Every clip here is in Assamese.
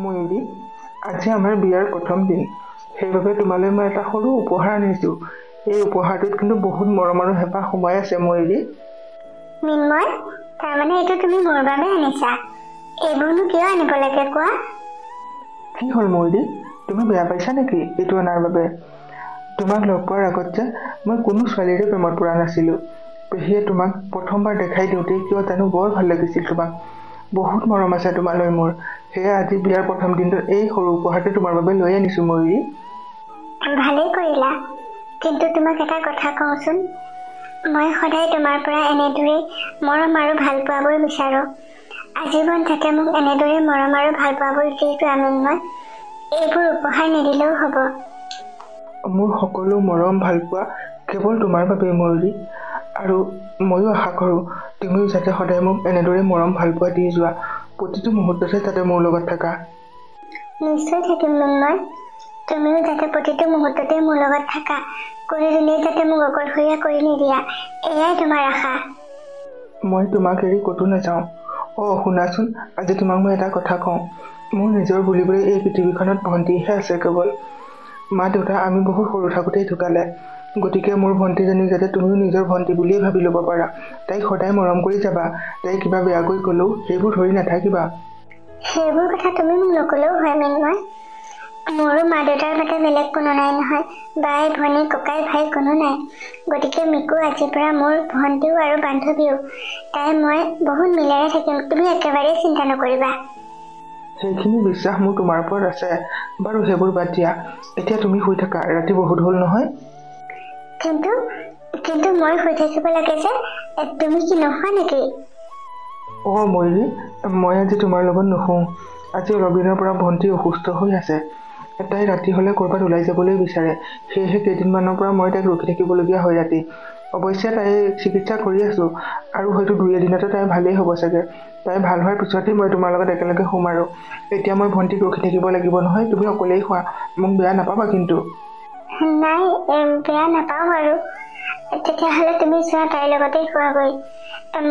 ময়ূৰী, আজি আমাৰ বিয়াৰ প্ৰথম দিন, সেইবাবে তোমালৈ মই এটা সৰু উপহাৰ আনিছোঁ। এই উপহাৰটোত কিন্তু বহুত মৰম আৰু হেঁপাহ সোমাই আছে ময়ূৰী। মিন্ময়, তাৰমানে এইটো তুমি মোৰ বাবে আনিছা? এইবোৰনো কিয় আনিব লাগে কোৱা? কি হ'ল ময়ূৰী, তুমি বেয়া পাইছা নেকি এইটো অনাৰ বাবে? তোমাক লগ পোৱাৰ আগত যে মই কোনো ছোৱালীৰে প্ৰেমত পৰা নাছিলোঁ। পেহীয়ে তোমাক প্ৰথমবাৰ দেখাই দিওঁতেই কিয় জানো বৰ ভাল লাগিছিল তোমাক। বহুত মৰম আছে তোমালৈ মোৰ। সেয়া আজি বিয়াৰ প্ৰথম দিনটোত এই সৰু উপহাৰটো তোমাৰ বাবে লৈ আনিছোঁ ময়ূৰী। ভালেই কৰিলা, কিন্তু তোমাক এটা কথা কওঁচোন। মই সদায় তোমাৰ পৰা এনেদৰেই মৰম আৰু ভাল পোৱাবোৰ বিচাৰোঁ। আজীৱন যাতে মোক এনেদৰে মৰম আৰু ভাল পোৱাবোৰ দি যোৱা মিন্ময়। এইবোৰ উপহাৰ নিদিলেও হ'ব। মোৰ সকলো মৰম ভাল পোৱা কেৱল তোমাৰ বাবেই ময়ূৰী। আৰু ময়ো আশা কৰোঁ তুমিও যাতে সদায় মোক এনেদৰে মৰম ভাল পোৱা দি যোৱা, প্ৰতিটো মুহূৰ্ততে যাতে মোৰ লগত থাকা। নিশ্চয় থাকিম মিন্ময়। তুমিও যাতে প্ৰতিটো মুহূৰ্ততে মোৰ লগত থাকা, কোনো দিনেই যাতে মোক অকলশৰীয়া কৰি নিদিয়া, এয়াই তোমাৰ আশা। মই তোমাক এৰি ক'তো নাযাওঁ। শুনাচোন, আজি তোমাক মই এটা কথা কওঁ। মোৰ নিজৰ বুলিবলৈ এই পৃথিৱীখনত ভণ্টিহে আছে কেৱল। মা দেউতা আমি বহুত সৰু থাকোঁতেই ঢুকালে। গতিকে মোৰ ভণ্টিজনীক যাতে তুমিও নিজৰ ভণ্টি বুলিয়েই ভাবি ল'ব পাৰা। তাইক সদায় মৰম কৰি যাবা। তাই কিবা বেয়াকৈ ক'লেও সেইবোৰ ধৰি নাথাকিবা। সেইবোৰ কথা তুমি মোক নকলেও হয় মিন্ময়। মোৰো মা দেউতাৰ বাদে বেলেগ কোনো নাই নহয়। বাই ভনী ককাই ভাই কোনো নাই। গতিকে মিকু আজিৰ পৰা মোৰ ভণ্টিও আৰু বান্ধৱীও। তাই মই বহুত মিলেৰে থাকিম, তুমি একেবাৰেই চিন্তা নকৰিবা। সেইখিনি বিশ্বাস মোৰ তোমাৰ ওপৰত আছে। বাৰু সেইবোৰ বাদ দিয়া, এতিয়া তুমি শুই থাকা, ৰাতি বহুত হ'ল নহয়। কিন্তু কিন্তু মই শুই থাকিব লাগে যে, তুমি কি নোখোৱা নেকি? ময়ূৰী, মই আজি তোমাৰ লগত নুশুওঁ। আজি অলপ দিনৰ পৰা ভণ্টি অসুস্থ হৈ আছে। তাই ৰাতি হ'লে ক'ৰবাত ওলাই যাবলৈ বিচাৰে। সেয়েহে কেইদিনমানৰ পৰা মই তাইক ৰখি থাকিবলগীয়া হয় ৰাতি। অৱশ্যে তাই চিকিৎসা কৰি আছোঁ আৰু হয়তো 2-এদিনতে তাই ভালেই হ'ব চাগে। তাই ভাল হোৱাৰ পিছতহে মই তোমাৰ লগত একেলগে শুম আৰু। এতিয়া মই ভণ্টিক ৰখি থাকিব লাগিব নহয়, তুমি অকলেই শুৱা, মোক বেয়া নাপাবা কিন্তু। নাই, বেয়া নাপাওঁ আৰু। তেতিয়াহ'লে তুমি চোৱা তাইৰ লগতেই শুৱাগৈ।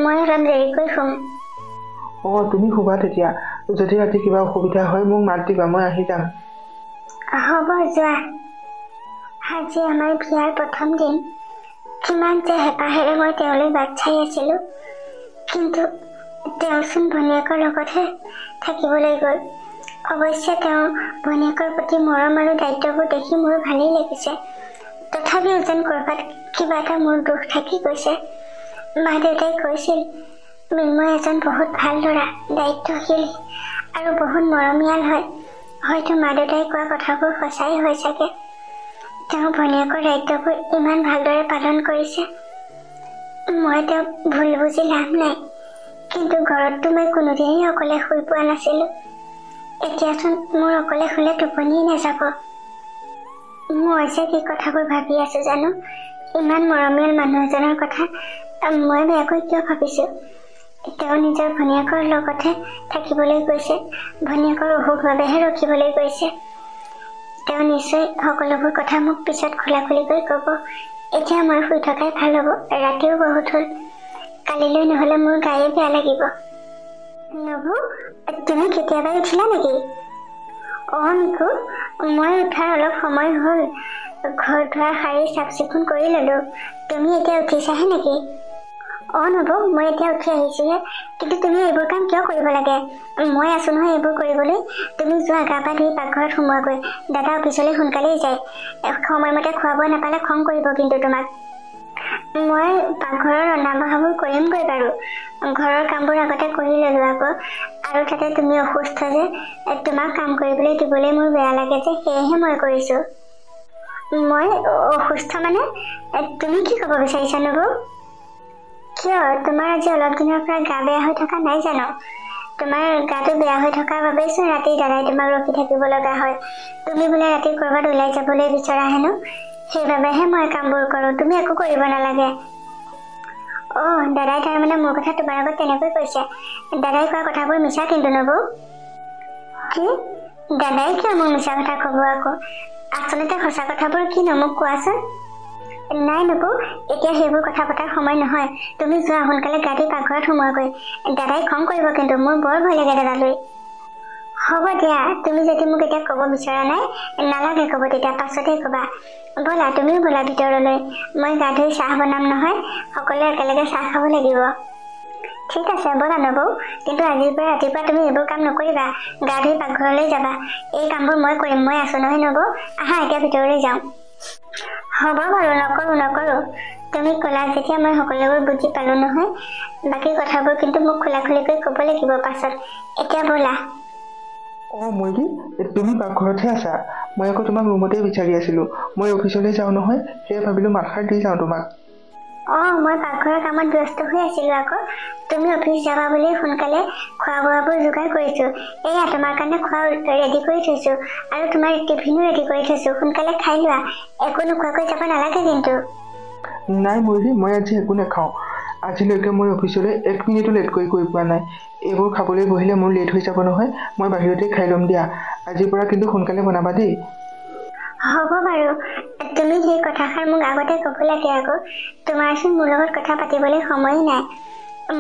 মই অলপ দেৰিকৈ শুম। তুমি শুবা তেতিয়া। যদি ৰাতি কিবা অসুবিধা হয় মোক মাত দিবা, মই আহি যাম। হ'ব, যোৱা। আজি আমাৰ বিয়াৰ প্ৰথম দিন। কিমান যে হেঁপাহেৰে মই তেওঁলৈ বাট চাই আছিলোঁ। কিন্তু তেওঁচোন ভনীয়েকৰ লগতহে থাকিবলৈ গ'ল। অৱশ্যে তেওঁ ভনীয়েকৰ প্ৰতি মৰম আৰু দায়িত্ববোৰ দেখি মোৰ ভালেই লাগিছে। তথাপিও যেন ক'ৰবাত কিবা এটা মোৰ দুখ থাকি গৈছে। মা দেউতাই কৈছিল মিন্ময় এজন বহুত ভাল ল'ৰা, দায়িত্বশীল আৰু বহুত মৰমীয়াল হয়। হয়তো মা দেউতাই কোৱা কথাবোৰ সঁচাই হয় চাগে। তেওঁ ভনীয়েকৰ দায়িত্ববোৰ ইমান ভালদৰে পালন কৰিছে। মই তেওঁক ভুল বুজি লাভ নাই। কিন্তু ঘৰততো মই কোনোদিনেই অকলে শুই পোৱা নাছিলোঁ। এতিয়াচোন মোৰ অকলে শুলে টোপনিয়েই নাযাব। মই যে কি কথাবোৰ ভাবি আছো জানো। ইমান মৰমীয়াল মানুহ এজনৰ কথা মই বেয়াকৈ কিয় ভাবিছোঁ। তেওঁ নিজৰ ভনীয়েকৰ লগতহে থাকিবলৈ গৈছে। ভনীয়েকৰ অসুখ বাবেহে ৰখিবলৈ গৈছে। তেওঁ নিশ্চয় সকলোবোৰ কথা মোক পিছত খোলাখুলিকৈ ক'ব। এতিয়া মই শুই থকাই ভাল হ'ব। ৰাতিও বহুত হ'ল। কালিলৈ নহ'লে মোৰ গায়ে বেয়া লাগিব। নবু, তুমি কেতিয়াবাই উঠিলা নেকি? মিকু, মই উঠাৰ অলপ সময় হ'ল। ঘৰ দুৱাৰ সাৰি চাফ চিকুণ কৰি ল'লোঁ। তুমি এতিয়া উঠিছাহে নেকি? নবু, মই এতিয়া উঠি আহিছোঁহে। কিন্তু তুমি এইবোৰ কাম কিয় কৰিব লাগে? মই আছোঁ নহয় এইবোৰ কৰিবলৈ। তুমি যোৱা, গা পা ধুই পাকঘৰত সোমোৱাগৈ। দাদা অফিচলৈ সোনকালেই যায়। সময়মতে খোৱা বোৱা নাপালে খং কৰিব কিন্তু তোমাক। মই পাকঘৰৰ ৰন্ধা বঢ়াবোৰ কৰিমগৈ বাৰু। ঘৰৰ কামবোৰ আগতে কৰি ল'লোঁ আকৌ। আৰু তাতে তুমি অসুস্থ যে, তোমাক কাম কৰিবলৈ দিবলৈ মোৰ বেয়া লাগে যে, সেয়েহে মই কৰিছোঁ। মই অসুস্থ মানে? তুমি কি ক'ব বিচাৰিছা নবু? কিয়, তোমাৰ আজি অলপ দিনৰ পৰা গা বেয়া হৈ থকা নাই জানো? তোমাৰ গাটো বেয়া হৈ থকাৰ বাবেইচোন ৰাতি দাদাই তোমাক ৰখি থাকিব লগা হয়। তুমি বোলে ৰাতি ক'ৰবাত ওলাই যাবলৈ বিচৰা হেনো। সেইবাবেহে মই কামবোৰ কৰোঁ, তুমি একো কৰিব নালাগে। দাদাই তাৰমানে মোৰ কথা তোমাৰ আগত তেনেকৈ কৈছে। দাদাই কোৱা কথাবোৰ মিছা কিন্তু নবু। কি? দাদাই কিয় মোক মিছা কথা ক'ব আকৌ? আচলতে সঁচা কথাবোৰ কি মোক কোৱাচোন। নাই নবু, এতিয়া সেইবোৰ কথা পতাৰ সময় নহয়। তুমি যোৱা, সোনকালে গা ধুই পাকঘৰত সোমোৱাগৈ। দাদাই খং কৰিব কিন্তু, মোৰ বৰ ভয় লাগে দাদালৈ। হ'ব দিয়া, তুমি যদি মোক এতিয়া ক'ব বিচৰা নাই নালাগে ক'ব, তেতিয়া পাছতে ক'বা। ব'লা তুমিও ব'লা ভিতৰলৈ, মই গা ধুই চাহ বনাম নহয়, সকলোৱে একেলগে চাহ খাব লাগিব। ঠিক আছে ব'লা নবৌ, কিন্তু আজিৰ পৰা ৰাতিপুৱা তুমি এইবোৰ কাম নকৰিবা, গা ধুই পাকঘৰলৈ যাবা। এই কামবোৰ মই কৰিম, মই আছো নহয় নবৌ। আহা এতিয়া ভিতৰলৈ যাওঁ। হ'ব বাৰু, নকৰো। তুমি ক'লা যেতিয়া মই সকলোবোৰ বুজি পালো নহয়। বাকী কথাবোৰ কিন্তু মোক খোলাখুলিকৈ ক'ব লাগিব পাছত। এতিয়া ব'লা। ময়ূৰী, তুমি পাকঘৰতহে আছা? মই আকৌ তোমাক ৰুমতে বিচাৰি আছিলো। মই অফিচলৈ যাওঁ নহয়, সেয়ে ভাবিলো মাতষাৰ দি যাওঁ তোমাক। মই পাকঘৰৰ কামত ব্যস্ত হৈ আছিলো আকৌ। তুমি অফিচ যাবা বুলি সোনকালে খোৱা বোৱাবোৰ যোগাৰ কৰিছো। এয়া তোমাৰ কাৰণে খোৱা ৰেডি কৰি থৈছো, আৰু তোমাৰ টিফিনো ৰেডি কৰি থৈছো। সোনকালে খাই লোৱা, একো নোখোৱাকৈ যাব নালাগে কিন্তু। নাই ময়ূৰী, মই আজি একো নাখাওঁ। আজিলৈকে মই অফিচলৈ 1 মিনিটো লেটকৈ গৈ পোৱা নাই। এইবোৰ খাবলৈ বহিলে মোৰ লেট হৈ যাব নহয়, মই বাহিৰতে খাই ল'ম দিয়া। আজিৰ পৰা কিন্তু সোনকালে বনাবা দেই। হ'ব বাৰু, তুমি সেই কথাষাৰ মোক আগতে ক'ব লাগে আকৌ। তোমাৰচোন মোৰ লগত কথা পাতিবলৈ সময় নাই।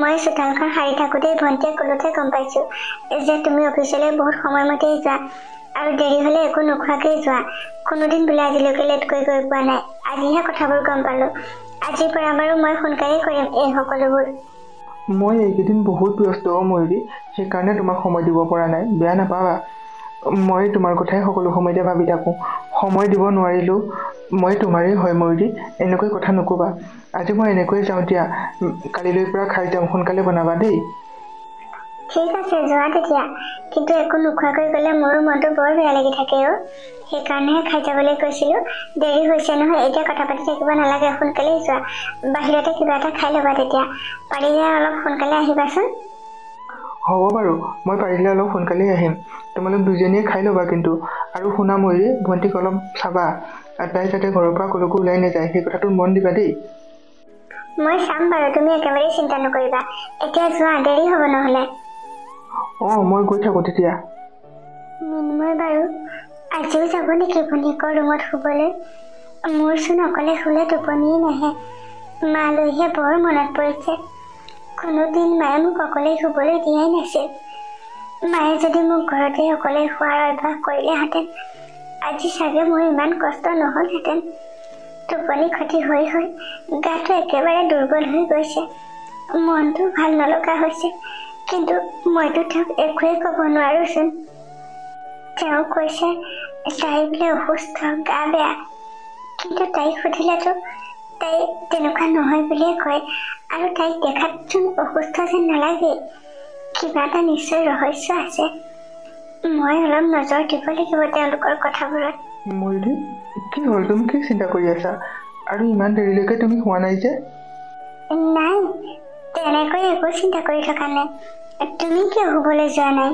মই চোতালখন সাৰি থাকোঁতেই ভণ্টিয়ে ক'লোতে গম পাইছো যে তুমি অফিচলৈ বহুত সময়মতেই যোৱা, আৰু দেৰি হ'লে একো নোখোৱাকৈ যোৱা। কোনোদিন বোলে আজিলৈকে লেটকৈ গৈ পোৱা নাই। আজিহে কথাবোৰ গম পালো। আজিৰ পৰা বাৰু মই সোনকালেই কৰিম এই সকলোবোৰ। মই এইকেইদিন বহুত ব্যস্ত ময়ূৰী, সেইকাৰণে তোমাক সময় দিব পৰা নাই, বেয়া নাপাবা। মই তোমাৰ কথাই সকলো সময়তে ভাবি থাকোঁ। সময় দিব নোৱাৰিলেও মই তোমাৰেই হয় ময়ূৰী, এনেকৈ কথা নক'বা। আজি মই এনেকৈ যাওঁ দিয়া, কালিলৈৰ পৰা খাই যাম, সোনকালে বনাবা দেই। ঠিক আছে যোৱা তেতিয়া, কিন্তু একো নোখোৱাকৈ গ'লে মোৰো মনটো বৰ বেয়া লাগি থাকে সেইকাৰণেহে খাই যাবলৈ কৈছিলো। দেৰি হৈছে নহয়, এতিয়া কথা পাতি থাকিব নালাগে, সোনকালেই যোৱা। বাহিৰতে কিবা এটা খাই ল'বা তেতিয়া। পাৰিলে অলপ সোনকালে আহিবাচোন। হ'ব বাৰু, মই পাৰিলে অলপ সোনকালেই আহিম। তোমালোক দুজনীয়ে খাই ল'বা কিন্তু। আৰু শুনা ময়ূৰী, ভণ্টিক অলপ চাবা, তাই যাতে ঘৰৰ পৰা কলৈকো ওলাই নাযায়, সেই কথাটোত মন দিবা দেই। মই চাম বাৰু, তুমি একেবাৰেই চিন্তা নকৰিবা। এতিয়া যোৱা, দেৰি হ'ব নহ'লে। মই গৈ থাকোঁ তেতিয়া। মিন্ময় বাৰু আজিও যাব নেকি ভনীয়েকৰ ৰুমত শুবলৈ? মোৰচোন অকলে শুলে টোপনিয়ে নাহে। মালৈহে বৰ মনত পৰিছে। কোনোদিন মায়ে মোক অকলে শুবলৈ দিয়াই নাছিল। মায়ে যদি মোক ঘৰতে অকলে শোৱাৰ অভ্যাস কৰিলেহেঁতেন, আজি চাগে মোৰ ইমান কষ্ট নহ'লহেঁতেন। টোপনি ক্ষতি হৈ গাটো একেবাৰে দুৰ্বল হৈ গৈছে। মনটো ভাল নলগা হৈছে, কিন্তু মইতো তেওঁক একোৱেই ক'ব নোৱাৰোচোন। তেওঁ কৈছে তাই বোলে অসুস্থ, গা বেয়া। কিন্তু তাইক সুধিলেতো তাই তেনেকুৱা নহয় বুলিয়ে কয়, আৰু তাইক দেখাতচোন অসুস্থ যেন নালাগে। কিবা এটা নিশ্চয় ৰহস্য আছে। মই অলপ নজৰ দিব লাগিব তেওঁলোকৰ কথাবোৰত। ময়ূৰী, কি হ'ল? তুমি কি চিন্তা কৰি আছা? আৰু ইমান দেৰিলৈকে তুমি হোৱা নাই যে? নাই, তেনেকৈ একো চিন্তা কৰি থকা নাই। তুমি কিয় শুবলৈ যোৱা নাই?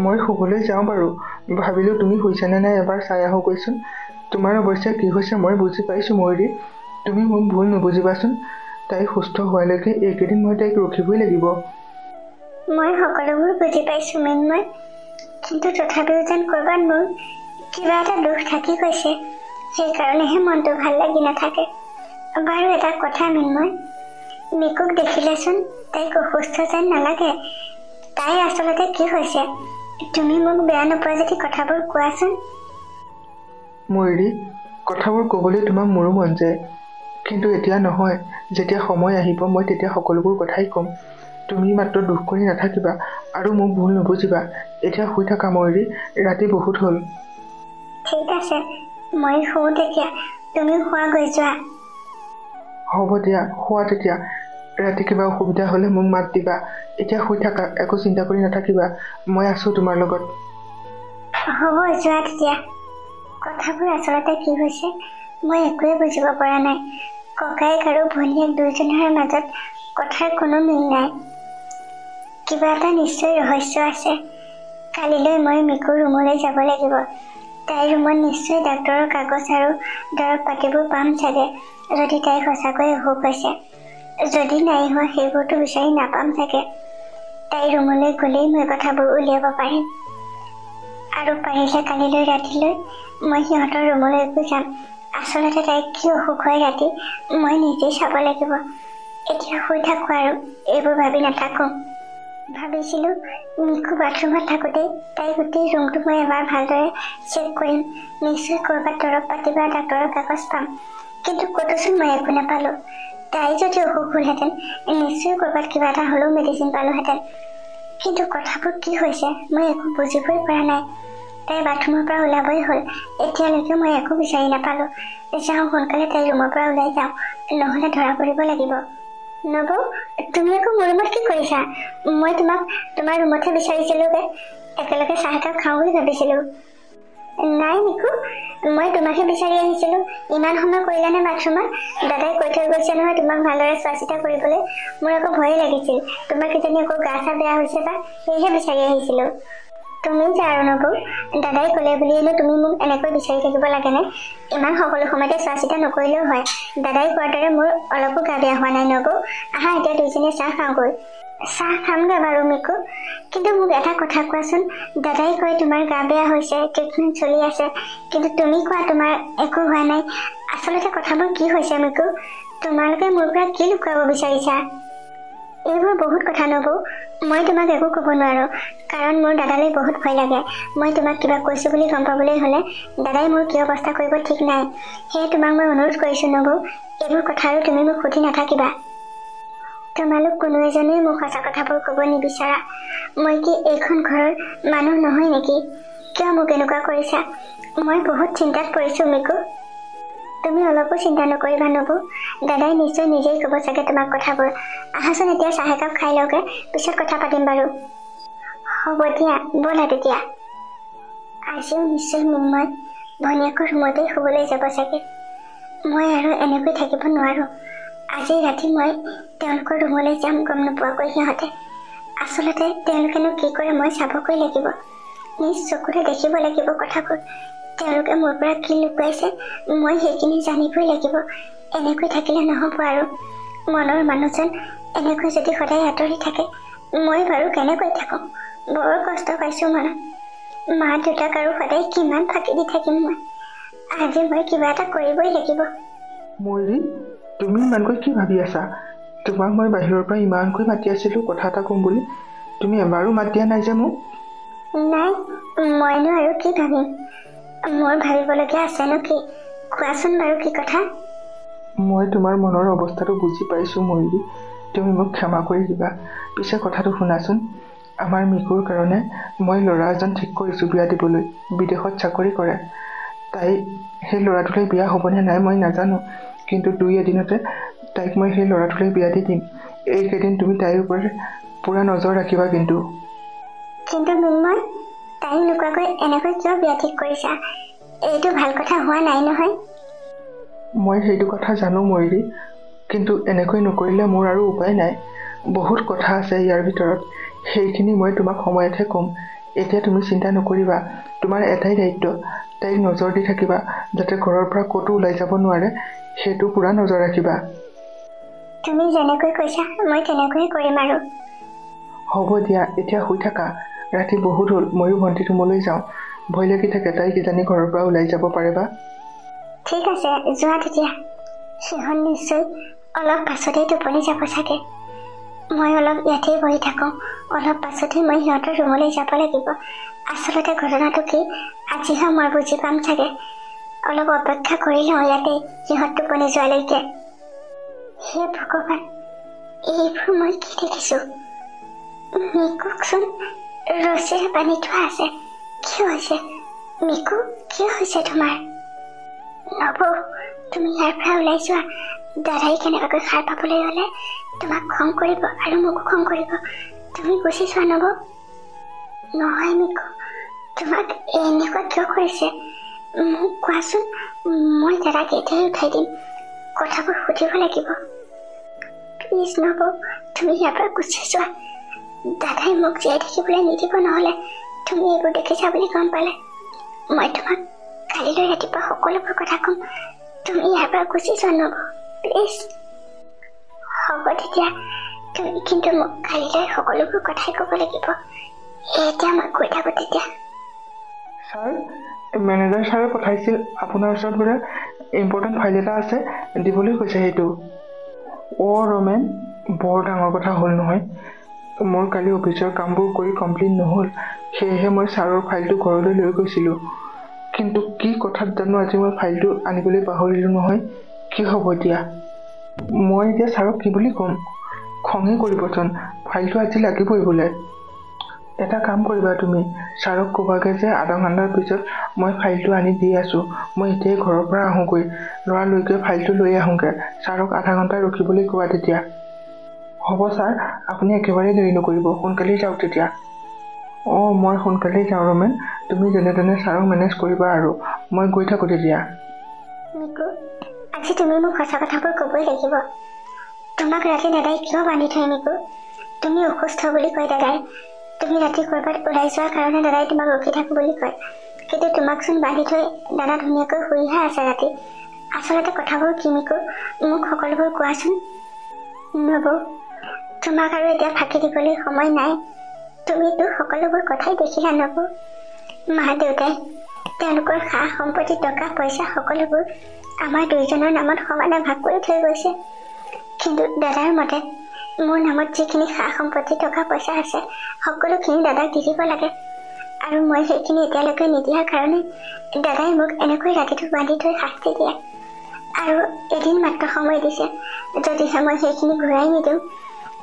মই শুবলৈ যাওঁ বাৰু, ভাবিলোঁ তুমি শুইছানে নাই এবাৰ চাই আহোঁগৈচোন। তোমাৰ অৱশ্যে কি হৈছে মই বুজি পাইছোঁ ময়ূৰী, তুমি মোক ভুল নুবুজিবাচোন। তাই সুস্থ হোৱালৈকে এইকেইদিন মই তাইক ৰখিবই লাগিব। মই সকলোবোৰ বুজি পাইছোঁ মিন্ময়, কিন্তু তথাপিও যেন ক'ৰবাত মোৰ কিবা এটা দুখ থাকি গৈছে। সেইকাৰণেহে মনটো ভাল লাগি নাথাকে। বাৰু এটা কথা মিন্ময়, মিকুক দেখিলেচোন তাইক অসুস্থ যেন নালাগে। তাইৰ আচলতে কি হৈছে? তুমি মোক বেয়া নোপোৱা যদি কথাবোৰ কোৱাচোন। ময়ূৰী, কথাবোৰ ক'বলৈ তোমাক মোৰো মন যায়, কিন্তু এতিয়া নহয়। যেতিয়া সময় আহিব মই তেতিয়া সকলোবোৰ কথাই ক'ম। তুমি মাত্ৰ দুখ কৰি নাথাকিবা আৰু মোক ভুল নুবুজিবা। এতিয়া শুই থাকা ময়ূৰী, ৰাতি বহুত হ'ল। ঠিক আছে, মই শুওঁ তেতিয়া, তুমি শুৱা গৈ যোৱা। হ'ব দিয়া, শুৱা তেতিয়া। ৰাতি কিবা অসুবিধা হ'লে মোক মাত দিবা। এতিয়া শুই থাকা, একো চিন্তা কৰি নাথাকিবা, মই আছোঁ তোমাৰ লগত। হ'ব যোৱা তেতিয়া। কথাবোৰ আচলতে কি হৈছে মই একোৱে বুজিব পৰা নাই। ককায়েক আৰু ভনীয়েক দুয়োজনৰ মাজত কথাৰ কোনো মিল নাই। কিবা এটা নিশ্চয় ৰহস্য আছে। কালিলৈ মই মিকুৰ ৰুমলৈ যাব লাগিব। তাইৰ ৰুমত নিশ্চয় ডাক্তৰৰ কাগজ আৰু দৰৱ পাতিবোৰ পাম চাগে, যদি তাই সঁচাকৈ অসুখ হৈছে। যদি নাই হোৱা সেইবোৰতো বিচাৰি নাপাম চাগে। তাইৰ ৰুমলৈ গ'লেই মই কথাবোৰ উলিয়াব পাৰিম। আৰু পাৰিলে কালিলৈ ৰাতিলৈ মই সিহঁতৰ ৰুমলৈকো যাম। আচলতে তাইক কি অসুখ হয় ৰাতি মই নিজেই চাব লাগিব। এতিয়া শুই থাকোঁ আৰু এইবোৰ ভাবি নাথাকোঁ। ভাবিছিলোঁ মিকু বাথৰুমত থাকোঁতেই তাই গোটেই ৰুমটো মই এবাৰ ভালদৰে চেক কৰিম, নিশ্চয় ক'ৰবাত দৰৱ পাতি বা ডাক্তৰৰ কাগজ পাম। কিন্তু ক'তোচোন মই একো নাপালোঁ। তাই যদি অসুখ হ'লহেঁতেন নিশ্চয় ক'ৰবাত কিবা এটা হ'লেও মেডিচিন পালোঁহেঁতেন। কিন্তু কথাবোৰ কি হৈছে মই একো বুজিবই পৰা নাই। তাই বাথৰুমৰ পৰা ওলাবই হ'ল, এতিয়ালৈকে মই একো বিচাৰি নাপালোঁ। যাওঁ সোনকালে তাই ৰুমৰ পৰা ওলাই যাওঁ, নহ'লে ধৰা পৰিব লাগিব। নবৌ, তুমি আকৌ মোৰ ৰুমত কি কৰিছা? মই তোমাক তোমাৰ ৰুমতহে বিচাৰিছিলোঁগৈ। একেলগে চাহ একাপ খাওঁ বুলি ভাবিছিলোঁ। নাই মিকু, মই তোমাকহে বিচাৰি আহিছিলোঁ। ইমান সময় কৰিলানে বাথৰুমত? দাদাই কৈ থৈ গৈছে নহয় তোমাক ভালদৰে চোৱা চিতা কৰিবলৈ। মোৰ আকৌ ভয়ে লাগিছিল, তোমাৰ কিজানি আকৌ গা চা বেয়া হৈছে বা, সেয়েহে বিচাৰি আহিছিলোঁ। তুমি যে আৰু নবৌ, দাদাই ক'লে বুলিয়েনো তুমি মোক এনেকৈ বিচাৰি থাকিব লাগেনে? ইমান সকলো সময়তে চোৱা চিতা নকৰিলেও হয়। দাদাই কোৱাৰ দৰে মোৰ অলপো গা বেয়া হোৱা নাই নবৌ। আহা এতিয়া দুইজনীয়ে চাহ খাওঁগৈ। চাহ খামগৈ বাৰু মিকু, কিন্তু মোক এটা কথা কোৱাচোন। দাদাই কয় তোমাৰ গা বেয়া হৈছে, ট্ৰিটমেণ্ট চলি আছে, কিন্তু তুমি কোৱা তোমাৰ একো হোৱা নাই। আচলতে কথাবোৰ কি হৈছে মিকু? তোমালোকে মোৰ পৰা কি লুকুৱাব বিচাৰিছা? এইবোৰ বহুত কথা নবৌ, মই তোমাক একো ক'ব নোৱাৰোঁ, কাৰণ মোৰ দাদালৈ বহুত ভয় লাগে। মই তোমাক কিবা কৈছোঁ বুলি গম পাবলৈ হ'লে দাদাই মোৰ কি অৱস্থা কৰিব ঠিক নাই। সেয়ে তোমাক মই অনুৰোধ কৰিছোঁ নবৌ, এইবোৰ কথা আৰু তুমি মোক সুধি নাথাকিবা। তোমালোক কোনো এজনেই মোক সঁচা কথাবোৰ ক'ব নিবিচাৰা। মই কি এইখন ঘৰৰ মানুহ নহয় নেকি? কিয় মোক এনেকুৱা কৰিছা? মই বহুত চিন্তাত পৰিছোঁ মিকু। তুমি অলপো চিন্তা নকৰিবা নবৌ, দাদাই নিশ্চয় নিজেই ক'ব চাগে তোমাক কথাবোৰ। আহাচোন এতিয়া চাহ একাপ খাই লওঁগৈ, পিছত কথা পাতিম বাৰু। হ'ব দিয়া, ব'লা তেতিয়া। আজিও নিশ্চয় মই ভনীয়েকৰ ৰুমতেই শুবলৈ যাব চাগে। মই আৰু এনেকৈ থাকিব নোৱাৰোঁ। আজি ৰাতি মই তেওঁলোকৰ ৰুমলৈ যাম গম নোপোৱাকৈ সিহঁতে। আচলতে তেওঁলোকেনো কি কৰে মই চাবগৈ লাগিব, নিজ চকুৰে দেখিব লাগিব কথাবোৰ। তেওঁলোকে মোৰ পৰা কি লুকুৱাইছে মই সেইখিনি জানিবই লাগিব। এনেকৈ থাকিলে নহ'ব আৰু। মনৰ মানুহজন এনেকৈ যদি সদায় আঁতৰি থাকে, মই বাৰু কেনেকৈ থাকোঁ? বৰ কষ্ট পাইছোঁ মনত। মা দেউতাক আৰু সদায় কিমান ফাঁকি দি থাকিম মই। আজি মই কিবা এটা কৰিবই লাগিব। ময়ূৰী, তুমি ইমানকৈ কি ভাবি আছা? তোমাক মই বাহিৰৰ পৰা ইমানকৈ মাতি আছিলোঁ কথা এটা ক'ম বুলি, তুমি এবাৰো মাত দিয়া নাই যে মোক। নাই, মইনো আৰু কি ভাবিম? মোৰ ভাবিবলগীয়া আছেনো কি? কোৱাচোন বাৰু কি কথা? মই তোমাৰ মনৰ অৱস্থাটো বুজি পাইছোঁ ময়ূৰী, তুমি মোক ক্ষমা কৰি দিবা। পিছে কথাটো শুনাচোন, আমাৰ মিকুৰ কাৰণে মই ল'ৰা এজন ঠিক কৰিছোঁ বিয়া দিবলৈ। বিদেশত চাকৰি কৰে। তাই সেই ল'ৰাটোলৈ বিয়া হ'বনে নাই মই নাজানো, কিন্তু দুই এদিনতে তাইক মই সেই ল'ৰাটোলৈ বিয়া দি দিম। এইকেইদিন তুমি তাইৰ ওপৰত পূৰা নজৰ ৰাখিবা কিন্তু। কিন্তু মিন্ময়, তাইক নোকোৱাকৈ এনেকৈ কিয় বিয়া ঠিক কৰিছা? এইটো ভাল কথা হোৱা নাই নহয়। মই সেইটো কথা জানো ময়ূৰী, কিন্তু এনেকৈ নকৰিলে মোৰ আৰু উপায় নাই। বহুত কথা আছে ইয়াৰ ভিতৰত, সেইখিনি মই তোমাক সময়তহে ক'ম। এতিয়া তুমি চিন্তা নকৰিবা, তোমাৰ এটাই দায়িত্ব, তাইক নজৰ দি থাকিবা যাতে ঘৰৰ পৰা ক'তো ওলাই যাব নোৱাৰে, সেইটো পূৰা নজৰ ৰাখিবা। তুমি যেনেকৈ কৈছা মই তেনেকৈয়ে কৰিম আৰু। হ'ব দিয়া, এতিয়া শুই থাকা। ৰাতি বহুত হ'ল, ময়ো ভণ্টি ৰুমলৈ যাওঁ। ভয় লাগি থাকে তাই কিজানি ঘৰৰ পৰা ওলাই যাব পাৰে বা। ঠিক আছে, যোৱা তেতিয়া। সিহঁত নিশ্চয় অলপ পাছতেই টোপনি যাব চাগে। মই অলপ ইয়াতেই বহি থাকোঁ, অলপ পাছতেই মই সিহঁতৰ ৰুমলৈ যাব লাগিব। আচলতে ঘটনাটো কি আজিহে মই বুজি পাম চাগে। অলপ অপেক্ষা কৰি লওঁ ইয়াতেই সিহঁত টোপনি যোৱালৈকে। হে ভগৱান, এইবোৰ মই কি দেখিছোঁ? মিকুকচোন ৰছীৰে বান্ধি থোৱা আছে। কি হৈছে মিকু? কি হৈছে তোমাৰ? নবৌ, তুমি ইয়াৰ পৰা ওলাই যোৱা। দাদাই কেনেবাকৈ সাৰ পাবলৈ হ'লে তোমাক খং কৰিব আৰু মোকো খং কৰিব। তুমি গুচি যোৱা নবৌ। নহয় মিকু, তোমাক এনেকুৱা কিয় কৰিছে মোক কোৱাচোন। মই দাদাক এতিয়াই উঠাই দিম, কথাবোৰ সুধিব লাগিব। প্লিজ নবৌ, তুমি ইয়াৰ পৰা গুচি যোৱা। দাদাই মোক জীয়াই থাকিবলৈ নিদিব, নহ'লে তুমি এইবোৰ দেখিছা বুলি গম পালে মই তোমাক কালিলৈ ৰাতিপুৱা সকলোবোৰ কথা ক'ম। তুমি ইয়াৰ পৰা গুচি যোৱা নবৌ, প্লিজ। হ'ব তেতিয়া, তুমি কিন্তু মোক কালিলৈ সকলোবোৰ কথাই ক'ব লাগিব। এতিয়া মই কৈ থাকোঁ তেতিয়া। ছাৰ, মেনেজাৰ ছাৰে পঠাইছিল আপোনাৰ ওচৰত বোলে ইম্পৰ্টেণ্ট ফাইল এটা আছে, দিবলৈ কৈছে সেইটো। ৰমেন, বৰ ডাঙৰ কথা হ'ল নহয়। মোৰ কালি অফিচৰ কামবোৰ কৰি কমপ্লিট নহ'ল, সেয়েহে মই ছাৰৰ ফাইলটো ঘৰলৈ লৈ গৈছিলোঁ। কিন্তু কি কথাত জানো আজি মই ফাইলটো আনিবলৈ পাহৰিলোঁ নহয়। কি হ'ব এতিয়া? মই এতিয়া ছাৰক কি বুলি ক'ম? খঙেই কৰিবচোন, ফাইলটো আজি লাগিবই বোলে। এটা কাম কৰিবা তুমি, ছাৰক ক'বাগে যে আধা ঘণ্টাৰ পিছত মই ফাইলটো আনি দি আছোঁ। মই এতিয়াই ঘৰৰ পৰা আহোঁগৈ, ল'ৰালৈকে ফাইলটো লৈ আহোঁগৈ। ছাৰক আধা ঘণ্টা ৰখিবলৈ কোৱা তেতিয়া। হ'ব ছাৰ, আপুনি একেবাৰে দেৰি নকৰিব, সোনকালেই যাওক তেতিয়া। মই সোনকালেই যাওঁ ৰমেন, তুমি যেনে তেনে ছাৰক মেনেজ কৰিবা আৰু মই গৈ থাকোঁ তেতিয়া। মিকু, আজি তুমি মোক সঁচা কথাবোৰ ক'বই লাগিব। তোমাক ৰাতি দাদাই কিয় বান্ধি থয় মিকু? তুমি অসুস্থ বুলি কয় দাদাই। তুমি ৰাতি ক'ৰবাত ওলাই যোৱাৰ কাৰণে দাদাই তোমাক ৰখি থাকো বুলি কয়, কিন্তু তোমাকচোন বান্ধি থৈ দাদা ধুনীয়াকৈ শুইহে আছে ৰাতি। আচলতে কথাবোৰ কি মিকু? মোক সকলোবোৰ কোৱাচোন। নবৌ, তোমাক আৰু এতিয়া ফাঁকি দিবলৈ সময় নাই। তুমিতো সকলোবোৰ কথাই দেখিলা নবৌ। মা দেউতাই তেওঁলোকৰ সা সম্পত্তি, টকা পইচা সকলোবোৰ আমাৰ দুয়োজনৰ নামত সমানে ভাগ কৰি থৈ গৈছে। কিন্তু দাদাৰ মতে মোৰ নামত যিখিনি সা সম্পত্তি, টকা পইচা আছে সকলোখিনি দাদাক দি দিব লাগে। আৰু মই সেইখিনি এতিয়ালৈকে নিদিয়াৰ কাৰণে দাদাই মোক এনেকৈ ৰাতিটো বান্ধি থৈ শাস্তি দিয়ে। আৰু এদিন মাত্ৰ সময় দিছে, যদিহে মই সেইখিনি ঘূৰাই নিদিওঁ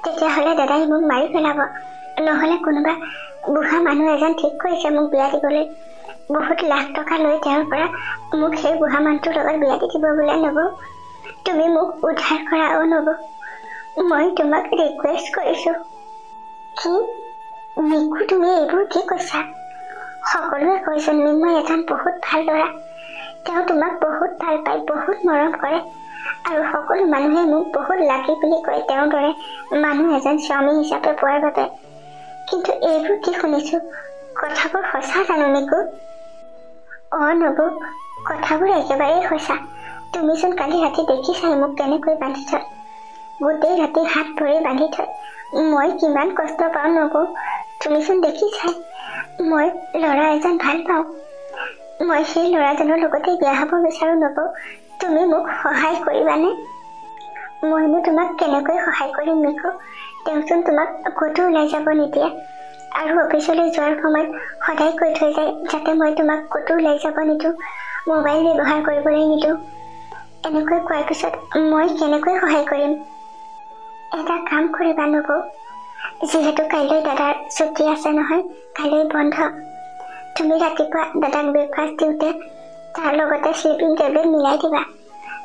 তেতিয়াহ'লে দাদাই মোক মাৰি পেলাব। নহ'লে কোনোবা বুঢ়া মানুহ এজন ঠিক কৰিছে মোক বিয়া দিবলৈ। বহুত লাখ টকা লৈ তেওঁৰ পৰা মোক সেই বুঢ়া মানুহটোৰ লগত বিয়া দি দিব বোলে। নবৌ, তুমি মোক উদ্ধাৰ কৰা নবৌ, মই তোমাক ৰিকুৱেষ্ট কৰিছোঁ। কি মিকু, তুমি এইবোৰ কি কৈছা? সকলোৱে কৈছে মই এজন বহুত ভাল ল'ৰা। তেওঁ তোমাক বহুত ভাল পায়, বহুত মৰম কৰে, আৰু সকলো মানুহে মোক বহুত লাকি বুলি কয় তেওঁৰ দৰে মানুহ এজন স্বামী হিচাপে পোৱাৰ বাবে। কিন্তু এইবোৰ কি শুনিছোঁ? কথাবোৰ সঁচা জানো মিকু? নবৌ, কথাবোৰ একেবাৰেই সঁচা। তুমিচোন কালি ৰাতি দেখিছাই মোক কেনেকৈ বান্ধি থয়। গোটেই ৰাতি হাত ভৰি বান্ধি থয়। মই কিমান কষ্ট পাওঁ নবৌ, তুমিচোন দেখিছাই। মই ল'ৰা এজন ভাল পাওঁ, মই সেই ল'ৰাজনৰ লগতে বিয়া হ'ব বিচাৰোঁ নবৌ। তুমি মোক সহায় কৰিবানে? মইনো তোমাক কেনেকৈ সহায় কৰিম মিকু? তেওঁচোন তোমাক ক'তো ওলাই যাব নিদিয়ে, আৰু অফিচলৈ যোৱাৰ সময়ত সদায় কৈ থৈ যায় যাতে মই তোমাক ক'তো ওলাই যাব নিদিওঁ, মোবাইল ব্যৱহাৰ কৰিবলৈ নিদিওঁ। এনেকৈ কোৱাৰ পিছত মই কেনেকৈ সহায় কৰিম? এটা কাম কৰিবা নবৌ, যিহেতু কাইলৈ দাদাৰ ছুটি আছে নহয়, কাইলৈ বন্ধ, তুমি ৰাতিপুৱা দাদাক ব্ৰেকফাষ্ট দিওঁতে তাৰ লগতে স্লিপিং টেবলেট মিলাই দিবা।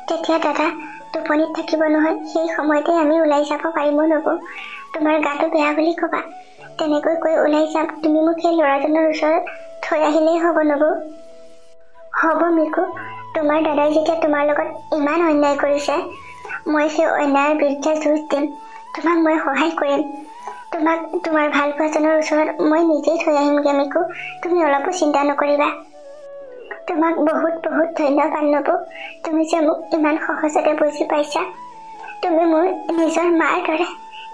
তেতিয়া দাদা টোপনিত থাকিব নহয়, সেই সময়তে আমি ওলাই যাব পাৰিম নবৌ। তোমাৰ গাটো বেয়া বুলি ক'বা, তেনেকৈ কৈ ওলাই যাম। তুমি মোক সেই ল'ৰাজনৰ ওচৰত থৈ আহিলেই হ'ব নবৌ। হ'ব মিকু, তোমাৰ দাদাই যেতিয়া তোমাৰ লগত ইমান অন্যায় কৰিছে, মই সেই অন্যায়ৰ বিৰুদ্ধে যুঁজ দিম। তোমাক মই সহায় কৰিম। তোমাক তোমাৰ ভাল পোৱাজনৰ ওচৰত মই নিজেই থৈ আহিমগৈ মিকু, তুমি অলপো চিন্তা নকৰিবা। তোমাক বহুত বহুত ধন্যবাদ নবৌ, তুমি যে মোক ইমান সহজতে বুজি পাইছা। তুমি মোৰ নিজৰ মাৰ দৰে,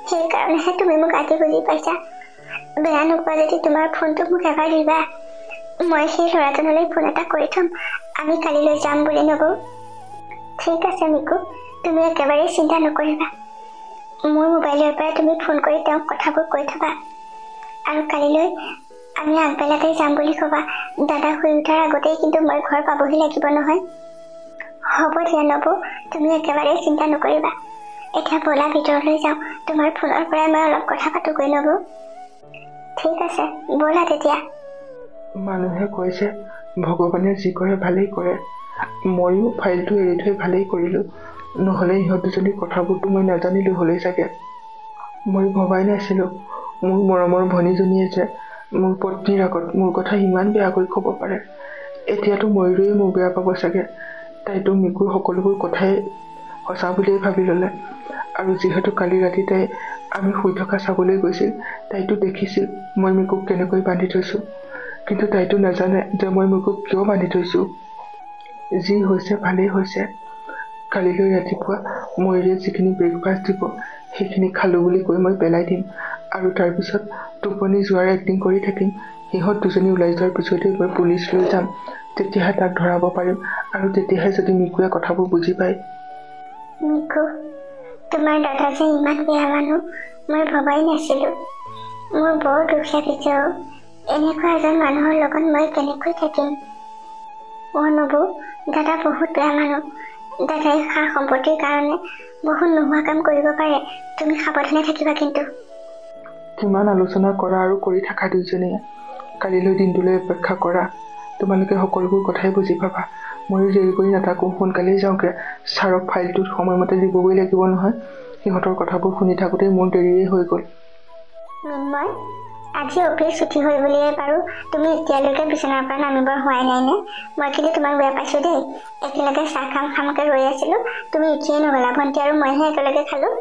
সেইকাৰণেহে তুমি মোক আজি বুজি পাইছা। বেয়া নোপোৱা যদি তোমাৰ ফোনটো মোক এবাৰ দিবা। মই সেই ল'ৰাজনলৈ ফোন এটা কৰি থ'ম, আমি কালিলৈ যাম বুলি নবৌ। ঠিক আছে মিকু, তুমি একেবাৰে চিন্তা নকৰিবা। মোৰ মোবাইলৰ পৰা তুমি ফোন কৰি তেওঁক কথাবোৰ কৈ থ'বা, আৰু কালিলৈ আমি আগবেলাতে যাম বুলি ক'বা। দাদা শুই উঠাৰ আগতেই কিন্তু মই ঘৰ পাবহি লাগিব নহয়। হ'ব দিয়া নবৌ, তুমি একেবাৰে চিন্তা নকৰিবা। এতিয়া ব'লা ভিতৰলৈ যাওঁ, তোমাৰ ফোনৰ পৰাই মই অলপ কথা পাতোগৈ নবৌ। ঠিক আছে, ব'লা তেতিয়া। মানুহে কৈছে ভগৱানে যি কৰে ভালেই কৰে। ময়ো ফাইলটো এৰি থৈ ভালেই কৰিলোঁ, নহ'লে ইহঁত দুজনীৰ কথাবোৰতো মই নাজানিলোঁ হ'লেই চাগে। মই ভবাই নাছিলোঁ মোৰ মৰমৰ ভনীজনীয়ে যে মোৰ পত্নীৰ আগত মোৰ কথা ইমান বেয়াকৈ ক'ব পাৰে। এতিয়াতো ময়ূৰেই মোক বেয়া পাব চাগে। তাইতো মিকুৰ সকলোবোৰ কথাই সঁচা বুলিয়েই ভাবি ল'লে। আৰু যিহেতু কালি ৰাতি তাই আমি শুই থকা চাবলৈ গৈছিল, তাইতো দেখিছিল মই মিকুক কেনেকৈ বান্ধি থৈছোঁ। কিন্তু তাইতো নাজানে যে মই মিকুক কিয় বান্ধি থৈছোঁ। যি হৈছে ভালেই হৈছে। কালিলৈ ৰাতিপুৱা ময়ূৰে যিখিনি ব্ৰেকফাষ্ট দিব সেইখিনি খালোঁ বুলি কৈ মই পেলাই দিম, আৰু তাৰপিছত টোপনি যোৱাৰ এক্টিং কৰি থাকিম। সিহঁত দুজনী ওলাই যোৱাৰ পিছতেই মই পুলিচ লৈ যাম, তেতিয়াহে তাক ধৰাব পাৰিম, আৰু তেতিয়াহে যদি মিকুৱে কথাবোৰ বুজি পায়। মিকু, তোমাৰ দাদা যে ইমান বেয়া মানুহ মই ভবাই নাছিলোঁ। মোৰ বৰ দুখ লাগিছে এনেকুৱা এজন মানুহৰ লগত মই কেনেকৈ থাকিম নবু দাদা বহুত বেয়া মানুহ দাদাই সা সম্পত্তিৰ কাৰণে বহুত নোহোৱা কাম কৰিব পাৰে তুমি সাৱধানে থাকিবা কিন্তু কিমান আলোচনা কৰা আৰু কৰি থকা দুইজনীয়ে কালিলৈ দিনটোলৈ অপেক্ষা কৰা তোমালোকে সকলোবোৰ কথাই বুজি পাবা মই দেৰি কৰি নাথাকো সোনকালেই যাওঁগে ছাৰক ফাইলটোত সময়মতে দিবগৈ লাগিব নহয় সিহঁতৰ কথাবোৰ শুনি থাকোঁতেই মোৰ দেৰিয়েই হৈ গ'ল মই আজি অফিচ ছুটি হৈ বুলিয়ে বাৰু তুমি এতিয়ালৈকে বিচনাৰ পৰা নামিব হোৱাই নাই নে মই কিন্তু তোমাক বেয়া পাইছোঁ দেই একেলগে চাহ খামকৈ ৰৈ আছিলোঁ তুমি উঠিয়েই নগ'লা ভণ্টি আৰু মইহে একেলগে খালোঁ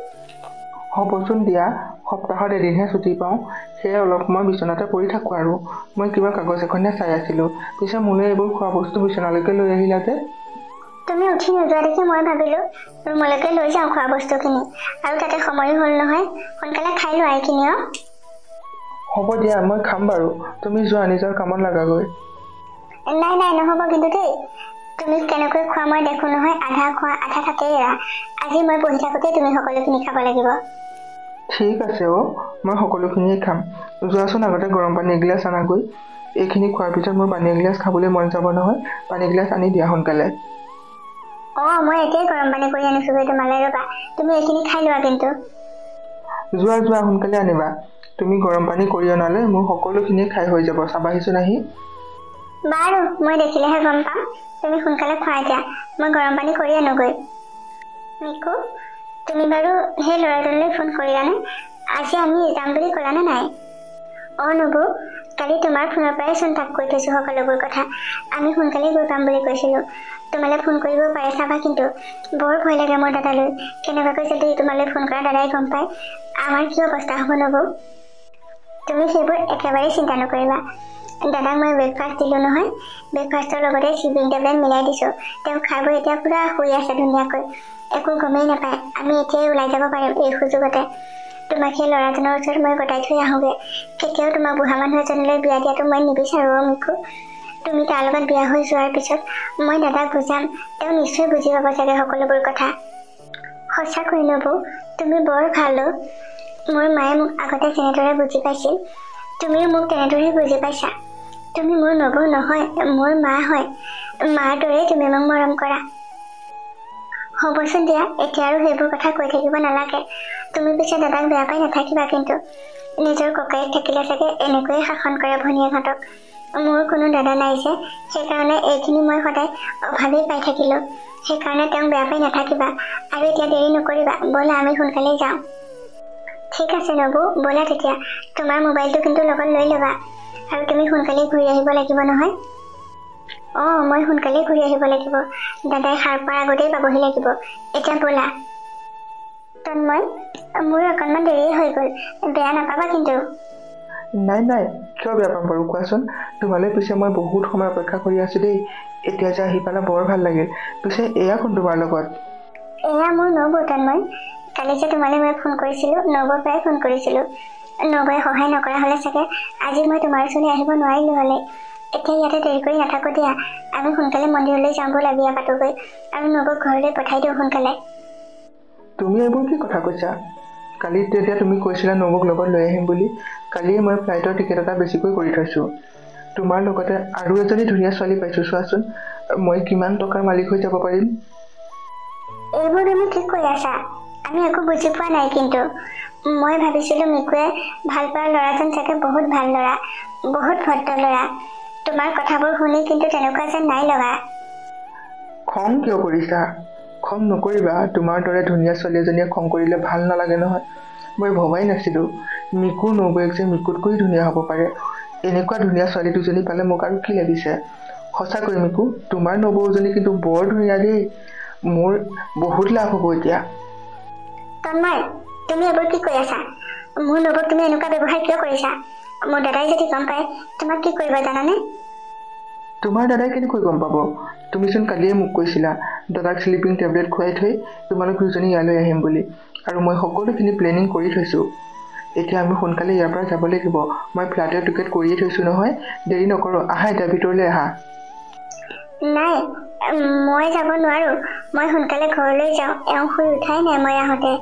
হ'বচোন দিয়া সপ্তাহত এদিনহে ছুটি পাওঁ সেয়ে অলপ সময় বিচনাতে পৰি থাকোঁ আৰু মই কিবা কাগজ এখনে চাই আছিলোঁ পিছে মোলৈ এইবোৰ খোৱা বস্তু বিচনালৈকে লৈ আহিলা যে তুমি উঠি নোযোৱা দেখি মই ভাবিলোঁ ৰুমলৈকে লৈ যাওঁ খোৱা বস্তুখিনি আৰু তাতে সময়ো হ'ল নহয় সোনকালে খাই লোৱা এইখিনিও হ'ব দিয়া মই খাম বাৰু তুমি যোৱা নিজৰ কামত লাগাগৈ নাই নহ'ব কিন্তু দেই তুমি কেনেকৈ খোৱা মই দেখোঁ নহয় আধা খোৱা আধা থাকেই এৰা আজি মই বহি থাকোঁতেই তুমি সকলোখিনি খাব লাগিব ঠিক আছে মই সকলোখিনিয়ে খাম যোৱাচোন আগতে গৰম পানী এগিলাচ আনাগৈ এইখিনি খোৱাৰ পিছত মোৰ পানী এগিলাচ খাবলৈ মন যাব নহয় পানী এগিলাচ আনি দিয়া সোনকালে মই এতিয়াই গৰম পানী কৰি আনিছোঁগৈ তোমালৈ ৰ'বা তুমি এইখিনি খাই লোৱা কিন্তু যোৱা সোনকালে আনিবা তুমি গৰম পানী কৰি অনালে মোৰ সকলোখিনিয়ে খাই হৈ যাব চাবাহিচোন আহি বাৰু মই দেখিলেহে গম পাম তুমি সোনকালে খুৱাই দিয়া মই গৰম পানী কৰি আনোগৈ মিকু তুমি বাৰু সেই ল'ৰাজনলৈ ফোন কৰিলানে আজি আমি যাম বুলি ক'লানে নাই নবু কালি তোমাৰ ফোনৰ পৰাই চোন তাক কৈ থৈছোঁ সকলোবোৰ কথা আমি সোনকালে গৈ পাম বুলি কৈছিলোঁ তোমালৈ ফোন কৰিব পাৰে চাবা কিন্তু বৰ ভয় লাগে মোৰ দাদালৈ কেনেবাকৈ যদি তোমালৈ ফোন কৰা দাদাই গম পায় আমাৰ কি অৱস্থা হ'ব নবু তুমি সেইবোৰ একেবাৰে চিন্তা নকৰিবা দাদাক মই ব্ৰেকফাষ্ট দিলোঁ নহয় ব্ৰেকফাষ্টৰ লগতে স্লিপিং টেবলেট মিলাই দিছোঁ তেওঁ খাই বৈ এতিয়া পূৰা শুই আছে ধুনীয়াকৈ একো গমেই নাপায় আমি এতিয়াই ওলাই যাব পাৰিম এই সুযোগতে তোমাক সেই ল'ৰাজনৰ ওচৰত মই গতাই থৈ আহোঁগৈ কেতিয়াও তোমাক বুঢ়া মানুহ এজনলৈ বিয়া দিয়াটো মই নিবিচাৰোঁ মিকু তুমি তাৰ লগত বিয়া হৈ যোৱাৰ পিছত মই দাদাক বুজাম তেওঁ নিশ্চয় বুজি পাব চাগে সকলোবোৰ কথা সঁচাকৈ নবু তুমি বৰ ভাল মোৰ মায়ে মোক আগতে যেনেদৰে বুজি পাইছিল তুমিও মোক তেনেদৰেই বুজি পাইছা তুমি মোৰ নবু নহয় মোৰ মা হয় মাৰ দৰেই তুমি মোক মৰম কৰা হ'বচোন দিয়া এতিয়া আৰু সেইবোৰ কথা কৈ থাকিব নালাগে তুমি পিছে দাদাক বেয়া পাই নাথাকিবা কিন্তু নিজৰ ককায়েক থাকিলে চাগে এনেকৈয়ে শাসন কৰে ভনীয়েকহঁতক মোৰ কোনো দাদা নাই যে সেইকাৰণে এইখিনি মই সদায় অভাৱেই পাই থাকিলোঁ সেইকাৰণে তেওঁক বেয়া পাই নাথাকিবা আৰু এতিয়া দেৰি নকৰিবা ব'লা আমি সোনকালে যাওঁ ঠিক আছে নবু ব'লা তেতিয়া তোমাৰ মোবাইলটো কিন্তু লগত লৈ ল'বা আৰু তুমি সোনকালে ঘূৰি আহিব লাগিব নহয় মই সোনকালে ঘূৰি আহিব লাগিব দাদাই সাৰ পোৱাৰ আগতেই পাবহি লাগিব এতিয়া ব'লা তন্ময় মোৰ অকণমান দেৰি হৈ গ'ল বেয়া নাপাবা কিন্তু নাই কিয় বেয়া পাম বাৰু কোৱাচোন তোমালৈ পিছে মই বহুত সময় অপেক্ষা কৰি আছোঁ দেই এতিয়া যে আহি পালা বৰ ভাল লাগিল পিছে এয়া কোন তোমাৰ লগত এয়া মোৰ নবৌ তন্ময় কালি যে তোমালৈ মই ফোন কৰিছিলোঁ নবৌৰ পৰাই ফোন কৰিছিলোঁ নবৌয়ে সহায় নকৰা হ'লে চাগে আজি মই তোমাৰ ওচৰলৈ আহিব নোৱাৰিলোঁ হ'লে এতিয়া ইয়াতে দেৰি কৰি নাথাকোঁ দিয়া আমি সোনকালে মন্দিৰলৈ যাওঁ ব'লা বিয়া পাতোগৈ আৰু নবৌক ঘৰলৈ পঠাই দিওঁ সোনকালে তুমি এইবোৰ কি কথা কৈছা কালি তেতিয়া তুমি কৈছিলা নবৌক লগত লৈ আহিম বুলি কালিয়ে মই ফ্লাইটৰ টিকেট এটা বেছিকৈ কৰি থৈছোঁ তোমাৰ লগতে আৰু এজনী ধুনীয়া ছোৱালী পাইছোঁ চোৱাচোন মই কিমান টকাৰ মালিক হৈ যাব পাৰিম এইবোৰ তুমি ঠিক কৰি আছা আমি একো বুজি পোৱা নাই কিন্তু মই ভাবিছিলোঁ মিকুৱে ভাল পোৱা ল'ৰাজন চাগে বহুত ভাল ল'ৰা বহুত ভদ্ৰ ল'ৰা তোমাৰ কথাবোৰ শুনি কিন্তু তেনেকুৱা যেন নাই লগা খং কিয় কৰিছা খং নকৰিবা তোমাৰ দৰে ধুনীয়া ছোৱালী এজনীয়ে খং কৰিলে ভাল নালাগে নহয় মই ভবাই নাছিলোঁ মিকুৰ নবৌৱেক যে মিকুতকৈ ধুনীয়া হ'ব পাৰে এনেকুৱা ধুনীয়া ছোৱালী দুজনী পালে মোক আৰু কি লাগিছে সঁচাকৈ মিকু তোমাৰ নবৌজনী কিন্তু বৰ ধুনীয়া দেই মোৰ বহুত লাভ হ'ব এতিয়া তন্ময় তুমি এইবোৰ কি কৰি আছা মোৰ নবৌক তুমি এনেকুৱা ব্যৱহাৰ কিয় কৰিছা মোৰ দাদাই যদি গম পায় তোমাক কি কৰিব জানানে তোমাৰ দাদাই কেনেকৈ গম পাব তুমিচোন কালিয়ে মোক কৈছিলা দাদাক স্লিপিং টেবলেট খুৱাই থৈ তোমালোক দুজনী ইয়ালৈ আহিম বুলি আৰু মই সকলোখিনি প্লেনিং কৰি থৈছোঁ এতিয়া আমি সোনকালে ইয়াৰ পৰা যাব লাগিব মই ফ্লাইটৰ টিকেট কৰিয়ে থৈছোঁ নহয় দেৰি নকৰোঁ আহা এতিয়া ভিতৰলৈ আহা নাই মই যাব নোৱাৰোঁ মই সোনকালে ঘৰলৈ যাওঁ এওঁ শুই উঠাই নাই মই আহোঁতে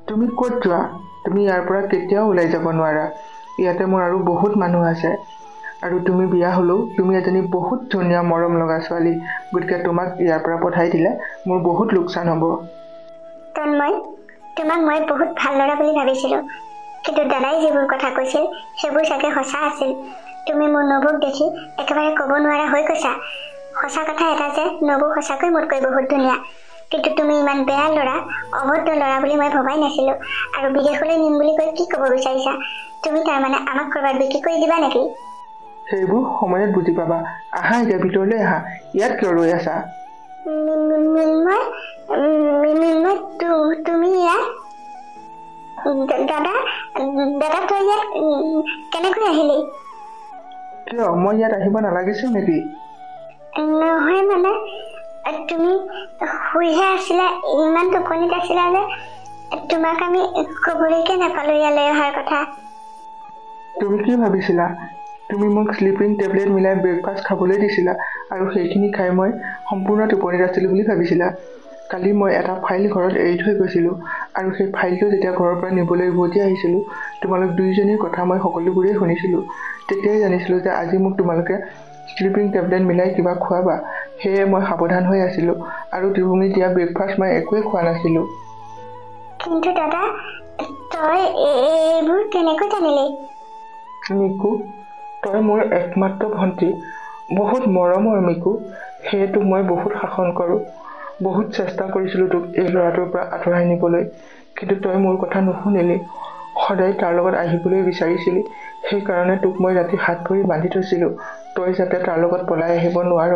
তুমি ক'ত যোৱা তুমি ইয়াৰ পৰা কেতিয়াও ওলাই যাব নোৱাৰা। ইয়াতে মোৰ আৰু বহুত মানুহ আছে, আৰু তুমি বিয়া হ'লেও তুমি এজনী বহুত ধুনীয়া মৰম লগা ছোৱালী, গতিকে তোমাক ইয়াৰ পৰা পঠাই দিলে মোৰ বহুত লোকচান হ'ব। তন্ময়, তোমাক মই বহুত ভাল ল'ৰা বুলি ভাবিছিলোঁ, কিন্তু দাদাই যিবোৰ কথা কৈছিল সেইবোৰ চাগে সঁচা আছিল। তুমি মোৰ নবৌক দেখি একেবাৰে ক'ব নোৱাৰা হৈ গৈছা। সঁচা কথা এটা যে নবৌ সঁচাকৈ মোতকৈ বহুত ধুনীয়া, কিন্তু তুমি ইমান বেয়া ল'ৰা, অভদ্ৰ ল'ৰা বুলি মই ভবাই নাছিলোঁ। আৰু বিদেশলৈ নিম বুলি কৈ কি ক'ব বিচাৰিছা? তুমি তাৰমানে আমাক ক'ৰবাত বিক্ৰী কৰি দিবা নেকি? সেইবোৰ সময়ত বুজি পাবা। আহা এতিয়া ভিতৰলৈ আহা, ইয়াত কিয় ৰৈ আছা? মিন্ময়, তুমি ইয়াত? দাদা তই ইয়াত কেনেকৈ আহিলি? কিয়, মই ইয়াত আহিব নালাগিছিল নেকি? নহয় মানে, তুমি শুইহে আছিলা, ইমান টোপনিত আছিলা যে তোমাক আমি ক'বলৈকে নাপালো ইয়ালৈ অহাৰ কথা। তুমি কি ভাবিছিলা? তুমি মোক স্লিপিং টেবলেট মিলাই ব্ৰেকফাষ্ট খাবলৈ দিছিলা, আৰু সেইখিনি খাই মই সম্পূৰ্ণ টোপনিত আছিলোঁ বুলি ভাবিছিলা। কালি মই এটা ফাইল ঘৰত এৰি থৈ গৈছিলোঁ, আৰু সেই ফাইলটো যেতিয়া ঘৰৰ পৰা নিবলৈ উভতি আহিছিলোঁ, তোমালোক দুয়োজনীৰ কথা মই সকলোবোৰেই শুনিছিলোঁ। তেতিয়াই জানিছিলোঁ যে আজি মোক তোমালোকে স্লিপিং টেবলেট মিলাই কিবা খুৱাবা। সেয়ে মই সাৱধান হৈ আছিলোঁ, আৰু তুমি দিয়া ব্ৰেকফাষ্ট মই একোৱেই খোৱা নাছিলোঁ। কিন্তু দাদা, তই এইবোৰ কেনেকৈ জানিলি? মিকু, তই মোৰ একমাত্ৰ ভণ্টি, বহুত মৰমৰ মিকু। সেয়েতো মই বহুত শাসন কৰোঁ। বহুত চেষ্টা কৰিছিলোঁ তোক এই ল'ৰাটোৰ পৰা আঁতৰাই নিবলৈ, কিন্তু তই মোৰ কথা নুশুনিলি। সদায় তাৰ লগত আহিবলৈ বিচাৰিছিলি। সেইকাৰণে তোক মই ৰাতি হাত ভৰি বান্ধি থৈছিলোঁ, তই যাতে তাৰ লগত পলাই আহিব নোৱাৰ।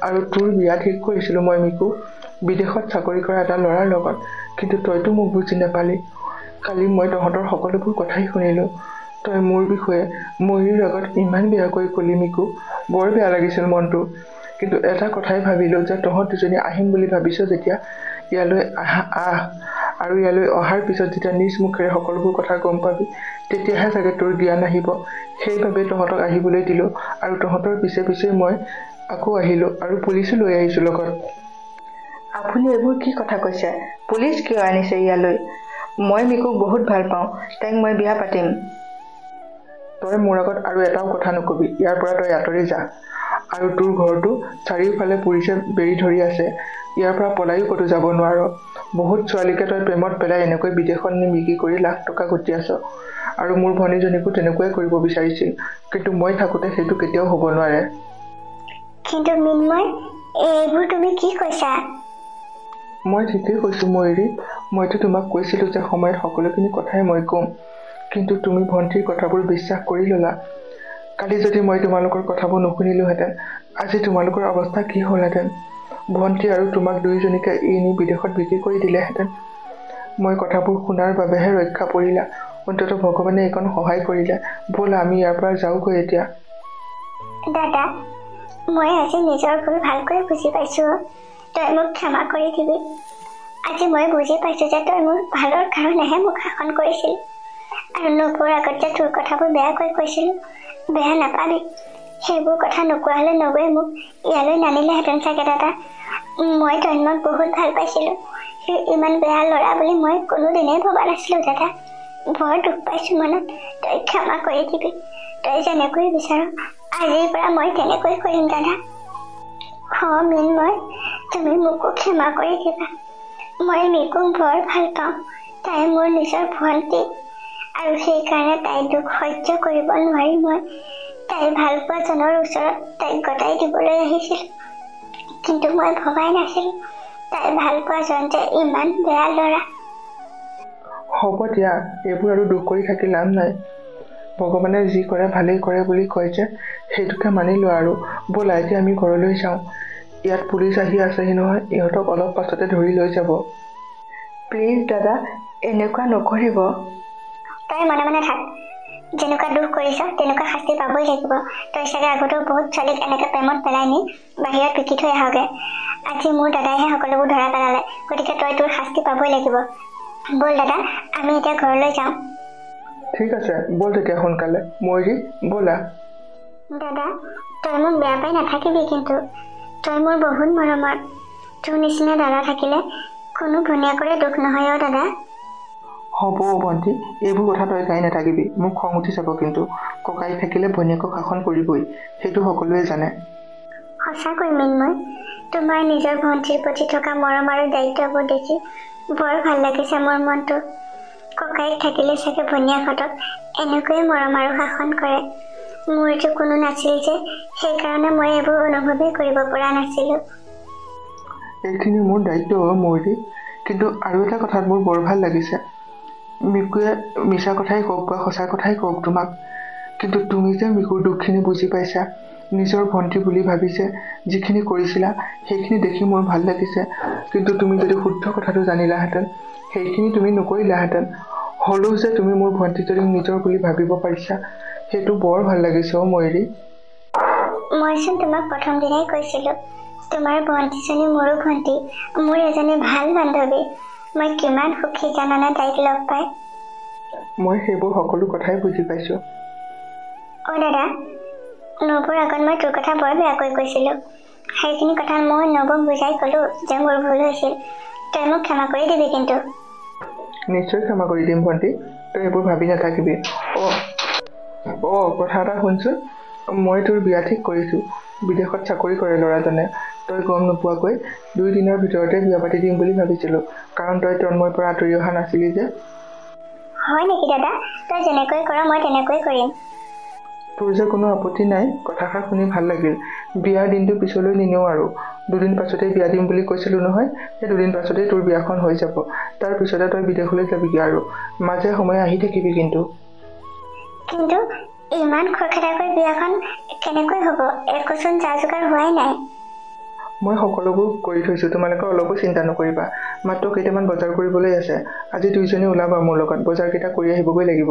আৰু তোৰ বিয়া ঠিক কৰিছিলোঁ মই মিকু, বিদেশত চাকৰি কৰা এটা ল'ৰাৰ লগত, কিন্তু তইতো মোক বুজি নাপালি। কালি মই তহঁতৰ সকলোবোৰ কথাই শুনিলোঁ। তই মোৰ বিষয়ে ময়ূৰীৰ আগত ইমান বেয়াকৈ ক'লি মিকু, বৰ বেয়া লাগিছিল মনটো। কিন্তু এটা কথাই ভাবিলোঁ যে তহঁত দুজনী আহিম বুলি ভাবিছ যেতিয়া, ইয়ালৈ আহ, আৰু ইয়ালৈ অহাৰ পিছত যেতিয়া নিজ মুখেৰে সকলোবোৰ কথা গম পাবি, তেতিয়াহে চাগে তোৰ জ্ঞান আহিব। সেইবাবে তহঁতক আহিবলৈ দিলোঁ, আৰু তহঁতৰ পিছে পিছে মই আকৌ আহিলোঁ, আৰু পুলিচো লৈ আহিছোঁ লগত। আপুনি এইবোৰ কি কথা কৈছে? পুলিচ কিয় আনিছে ইয়ালৈ? মই মিকুক বহুত ভাল পাওঁ, তাইক মই বিয়া পাতিম। তই মোৰ আগত আৰু এটাও কথা নকবি। ইয়াৰ পৰা তই আঁতৰি যা। আৰু তোৰ ঘৰটো চাৰিওফালে পুলিচে বেৰি ধৰি আছে, ইয়াৰ পৰা পলাইও ক'তো যাব নোৱাৰ। বহুত ছোৱালীকে তই প্ৰেমত পেলাই এনেকৈ বিদেশত নি বিক্ৰী কৰি লাখ টকা ঘটি আছ, আৰু মোৰ ভনীজনীকো তেনেকুৱাই কৰিব বিচাৰিছিল, কিন্তু মই থাকোঁতে সেইটো কেতিয়াও হ'ব নোৱাৰে। কিন্তু মিন্ময়, এইবোৰ তুমি কি কৈছা? মই ঠিকেই কৈছোঁ ময়ূৰী। মইতো তোমাক কৈছিলোঁ যে সময়ত সকলোখিনি কথাই মই ক'ম, কিন্তু তুমি ভণ্টিৰ কথাবোৰ বিশ্বাস কৰি ল'লা। কালি যদি মই তোমালোকৰ কথাবোৰ নুশুনিলোহেঁতেন, আজি তোমালোকৰ অৱস্থা কি হ'লহেঁতেন? ভণ্টি আৰু তোমাক দুয়োজনীকে নি বিদেশত বিক্ৰী কৰি দিলেহেঁতেন। মই কথাবোৰ শুনাৰ বাবেহে ৰক্ষা পৰিলা। অন্ততঃ ভগৱানে এইকণ সহায় কৰিলে। ব'লা আমি ইয়াৰ পৰা যাওঁগৈ এতিয়া। দাদা, মই আজি নিজৰ ভুল ভালকৈ বুজি পাইছোঁ। তই মোক ক্ষমা কৰি দিবি। আজি মই বুজি পাইছোঁ যে তই মোৰ ভালৰ কাৰণেহে মোক শাসন কৰিছিল, আৰু নবৌৰ আগত যে তোৰ কথাবোৰ বেয়াকৈ কৈছিলোঁ, বেয়া নাপাবি। সেইবোৰ কথা নোকোৱা হ'লে নবৌৱে মোক ইয়ালৈ নানিলেহেঁতেন চাগে দাদা। মই তন্ময়ক বহুত ভাল পাইছিলোঁ। সি ইমান বেয়া ল'ৰা বুলি মই কোনোদিনেই ভবা নাছিলোঁ দাদা। বৰ দুখ পাইছোঁ মনত। তই ক্ষমা কৰি দিবি। তই যেনেকৈ বিচাৰ আজিৰ পৰা মই তেনেকৈ কৰিম দাদা। মিন্ময়, তুমি মোকো ক্ষমা কৰি দিবা। মই মিকুক বৰ ভাল পাওঁ। তাই মোৰ নিজৰ ভণ্টি, আৰু সেইকাৰণে তাইৰ দুখ সহ্য কৰিব নোৱাৰি মই তাইৰ ভাল পোৱাজনৰ ওচৰত তাইক গতাই দিবলৈ আহিছিলোঁ। কিন্তু মই ভবাই নাছিলোঁ তাইৰ ভাল পোৱাজন যে ইমান বেয়া ল'ৰা। হ'ব দিয়া, এইবোৰ আৰু দুখ কৰি থাকি লাভ নাই। ভগৱানে যি কৰে ভালেই কৰে বুলি কয় যে, সেইটোকে মানি লোৱা। আৰু ব'লা এতিয়া আমি ঘৰলৈ যাওঁ। ইয়াত পুলিচ আহি আছেহি নহয়, ইহঁতক অলপ পাছতে ধৰি লৈ যাব। প্লিজ দাদা, এনেকুৱা নকৰিব। তই মনে মনে থাক। যেনেকুৱা দুখ কৰিছ তেনেকুৱা শাস্তি পাবই লাগিব। তই চাগে আগতেও বহুত ছোৱালীক এনেকৈ প্ৰেমত পেলাই নি বাহিৰত বিকি থৈ আহগে। আজি মোৰ দাদাইহে সকলোবোৰ ধৰা পেলালে, গতিকে তই তোৰ শাস্তি পাবই লাগিব। ব'ল দাদা, আমি এতিয়া ঘৰলৈ যাওঁ। ঠিক আছে, ব'ল তেতিয়া সোনকালে। ময়ূৰী, ব'লা। দাদা, তই মোক বেয়া পাই নাথাকিবি, কিন্তু তই মোৰ বহুত মৰমৰ। তোৰ নিচিনা দাদা থাকিলে কোনো ভনীয়েকৰে দুখ নহয় দাদা। হ'ব ভণ্টি, এইবোৰ কথা তই গাই নাথাকিবি, মোক খং উঠি যাব কিন্তু। ককাই থাকিলে ভনীয়েকক শাসন কৰিবই, সেইটো সকলোৱে জানে। সঁচাকৈ মৃন্ময়, তোমাৰ নিজৰ ভণ্টিৰ প্ৰতি থকা মৰম আৰু দায়িত্ববোৰ দেখি বৰ ভাল লাগিছে মোৰ মনটো। ককাইক থাকিলে চাগে ভনীয়েকহঁতক এনেকৈয়ে মৰম আৰু শাসন কৰে। মোৰতো কোনো নাছিল যে, সেইকাৰণে মই এইবোৰ অনুভৱেই কৰিব পৰা নাছিলোঁ। এইখিনি মোৰ দায়িত্ব ময়ূৰী। কিন্তু আৰু এটা কথাত মোৰ বৰ ভাল লাগিছে। মিকুৱে মিছা কথাই কওক বা সঁচা কথাই কওক তোমাক, কিন্তু তুমি যে মিকুৰ দুখখিনি বুজি পাইছা, নিজৰ ভণ্টি বুলি ভাবিছে, যিখিনি কৰিছিলা সেইখিনি দেখি মোৰ ভাল লাগিছে। কিন্তু তুমি যদি শুদ্ধ কথাটো জানিলাহেঁতেন, সেইখিনি তুমি নকৰিলাহেঁতেন। হ'লেও যে তুমি মোৰ ভণ্টি যদি নিজৰ বুলি ভাবিব পাৰিছা, সেইটো বৰ ভাল লাগিছে ময়ূৰী। মইচোন তোমাক প্ৰথম দিনাই কৈছিলোঁ, তোমাৰ ভণ্টিজনী মোৰো ভণ্টি, মোৰ এজনী ভাল বান্ধৱী। মই কিমান সুখী জানানে তাইক লগ পাই। মই সেইবোৰ সকলো কথাই বুজি পাইছোঁ। দাদা, নবৌৰ আগত মই তোৰ কথা বৰ বেয়াকৈ কৈছিলোঁ। সেইখিনি কথাত মই নবৌক বুজাই ক'লোঁ যে মোৰ ভুল হৈছিল, তই মোক ক্ষমা কৰি দিবি কিন্তু। নিশ্চয় ক্ষমা কৰি দিম ভণ্টি, তই এইবোৰ ভাবি নাথাকিবি। কথা এটা শুনচোন, মই তোৰ বিয়া ঠিক কৰিছোঁ। বিদেশত চাকৰি কৰে ল'ৰাজনে। তই গম নোপোৱাকৈ 2 দিনৰ ভিতৰতে বিয়া পাতি দিম বুলি ভাবিছিলোঁ, কাৰণ তই তন্ময়ৰ পৰা আঁতৰি অহা নাছিলি যে। হয় নেকি দাদা? তই যেনেকৈ কৰ মই তেনেকৈ কৰিম। তোৰ যে কোনো আপত্তি নাই? কথাষাৰ শুনি ভাল লাগিল। বিয়াৰ দিনটো পিছলৈ নিনিওঁ আৰু। 2 দিন পাছতেই বিয়া দিম বুলি কৈছিলোঁ নহয়, সেই 2 দিন পাছতেই তোৰ বিয়াখন হৈ যাব। তাৰ পিছতে তই বিদেশলৈ যাবিগৈ আৰু মাজে সময়ে আহি থাকিবি কিন্তু। কিন্তু ইমান খৰখেদাকৈ বিয়াখন কেনেকৈ হ'ব? একোচোন যা যোগাৰ হোৱাই নাই। মই সকলোবোৰ কৰি থৈছোঁ, তোমালোকে অলপো চিন্তা নকৰিবা। মাত্ৰ কেইটামান বজাৰ কৰিবলৈ আছে। আজি দুইজনী ওলাবা মোৰ লগত, বজাৰকেইটা কৰি আহিবগৈ লাগিব।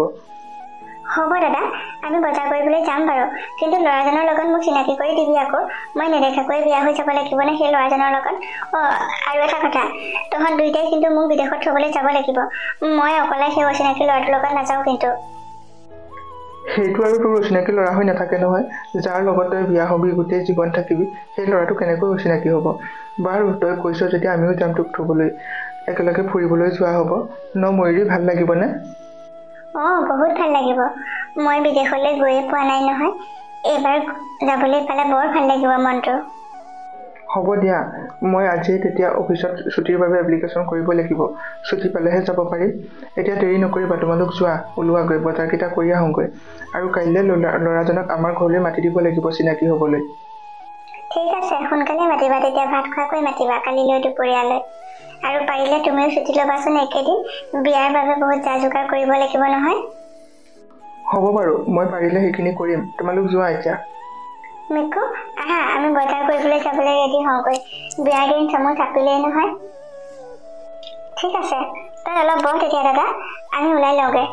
হ'ব দাদা, আমি বজাৰ কৰিবলৈ যাম বাৰু, কিন্তু ল'ৰাজনৰ লগত মোক চিনাকি কৰি দিবি আকৌ। মই নেদেখাকৈ বিয়া হৈ যাব লাগিব নে সেই ল'ৰাজনৰ লগত? আৰু এটা কথা, তহঁত দুইটাই কিন্তু মোক বিদেশত থ'বলৈ যাব লাগিব। মই অকলে সেই অচিনাকি ল'ৰাটোৰ লগত নাযাওঁ কিন্তু। সেইটো আৰু তোৰ অচিনাকি ল'ৰা হৈ নাথাকে নহয়। যাৰ লগত তই বিয়া হবি, গোটেই জীৱন থাকিবি, সেই ল'ৰাটো কেনেকৈ অচিনাকি হ'ব? বাৰু তই কৈছ যেতিয়া আমিও যাম তোক থ'বলৈ, একেলগে ফুৰিবলৈ যোৱা হ'ব ন ময়ূৰী? ভাল লাগিবনে? বহুত ভাল লাগিব। মই বিদেশলৈ গৈয়ে পোৱা নাই নহয়, এইবাৰ যাবলৈ পালে বৰ ভাল লাগিব মনটো। হ'ব দিয়া, মই আজিয়ে তেতিয়া অফিচত ছুটিৰ বাবে এপ্লিকেশ্যন কৰিব লাগিব। ছুটি পালেহে যাব পাৰিম। এতিয়া দেৰি নকৰিবা, তোমালোক যোৱা, ওলোৱাগৈ, বজাৰকেইটা কৰি আহোঁগৈ। আৰু কাইলৈ ল'ৰাজনক আমাৰ ঘৰলৈ মাতি দিব লাগিব চিনাকি হ'বলৈ। ঠিক আছে, সোনকালে মাতিবা, তেতিয়া ভাত খোৱাকৈ মাতিবা কালিলৈ দুপৰীয়ালৈ। আৰু পাৰিলে তুমিও ছুটি ল'বাচোন একেদিন, বিয়াৰ বাবে বহুত যা যোগাৰ কৰিব লাগিব নহয়। হ'ব বাৰু, মই পাৰিলে সেইখিনি কৰিম। তোমালোক যোৱা এতিয়া। মিকু, আহা, আমি বজাৰ কৰিবলৈ যাবলৈ ৰেডি হওঁগৈ। বিয়াৰ দিন চমু চাপিলেই নহয়। ঠিক আছে, তই অলপ বহ তেতিয়া দাদা, আমি ওলাই লওঁগৈ।